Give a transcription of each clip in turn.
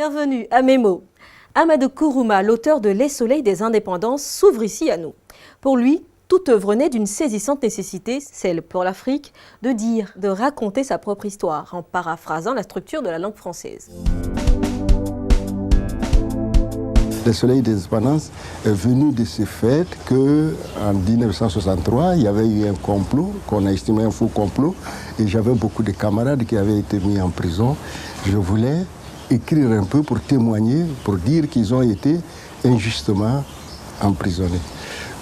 Bienvenue à Mémo. Amadou Kourouma, l'auteur de Les Soleils des Indépendances, s'ouvre ici à nous. Pour lui, toute œuvre naît d'une saisissante nécessité, celle pour l'Afrique, de dire, de raconter sa propre histoire, en paraphrasant la structure de la langue française. Les Soleils des Indépendances est venu de ce fait qu'en 1963, il y avait eu un complot, qu'on a estimé un faux complot, et j'avais beaucoup de camarades qui avaient été mis en prison. Je voulais écrire un peu pour témoigner, pour dire qu'ils ont été injustement emprisonnés.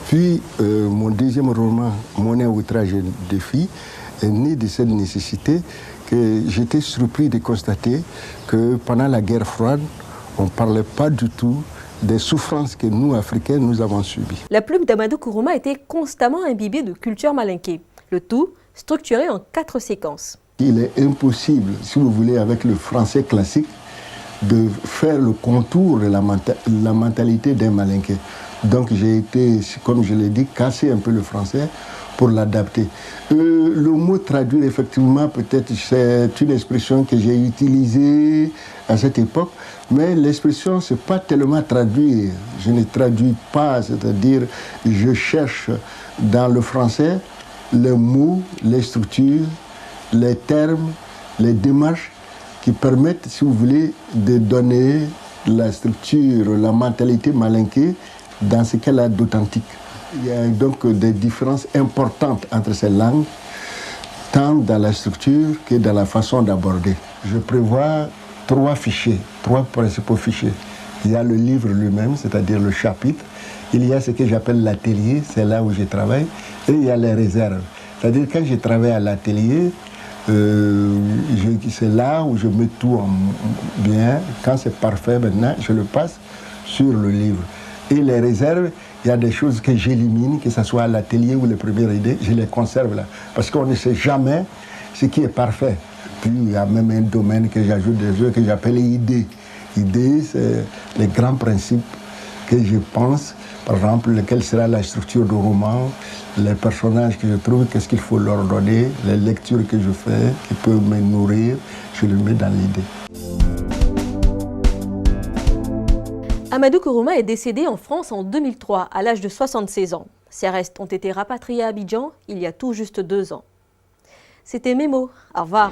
Puis, mon deuxième roman, Monnaie, outrage et défi, est né de cette nécessité que j'étais surpris de constater que pendant la guerre froide, on ne parlait pas du tout des souffrances que nous, Africains, nous avons subies. La plume d'Amadou Kourouma était constamment imbibée de culture malinké, le tout structuré en 4 séquences. Il est impossible, si vous voulez, avec le français classique, de faire le contour de la mentalité d'un malinké. Donc j'ai été, comme je l'ai dit, casser un peu le français pour l'adapter. Le mot traduire, effectivement, peut-être c'est une expression que j'ai utilisée à cette époque, mais l'expression, c'est pas tellement traduire. Je ne traduis pas, c'est-à-dire je cherche dans le français les mots, les structures, les termes, les démarches qui permettent, si vous voulez, de donner la structure, la mentalité malinké dans ce qu'elle a d'authentique. Il y a donc des différences importantes entre ces langues, tant dans la structure que dans la façon d'aborder. Je prévois 3 fichiers, 3 principaux fichiers. Il y a le livre lui-même, c'est-à-dire le chapitre. Il y a ce que j'appelle l'atelier, c'est là où je travaille. Et il y a les réserves. C'est-à-dire quand je travaille à l'atelier, c'est là où je mets tout en bien. Quand c'est parfait maintenant, je le passe sur le livre. Et les réserves, il y a des choses que j'élimine, que ce soit à l'atelier ou les premières idées, je les conserve là. Parce qu'on ne sait jamais ce qui est parfait. Puis il y a même un domaine que j'ajoute des œuvres que j'appelle idées. Idées, c'est les grands principes que je pense, par exemple, quelle sera la structure du roman, les personnages que je trouve, qu'est-ce qu'il faut leur donner, les lectures que je fais, qui peuvent me nourrir, je les mets dans l'idée. Amadou Kourouma est décédé en France en 2003, à l'âge de 76 ans. Ses restes ont été rapatriés à Abidjan il y a tout juste 2 ans. C'était Mémo. Au revoir.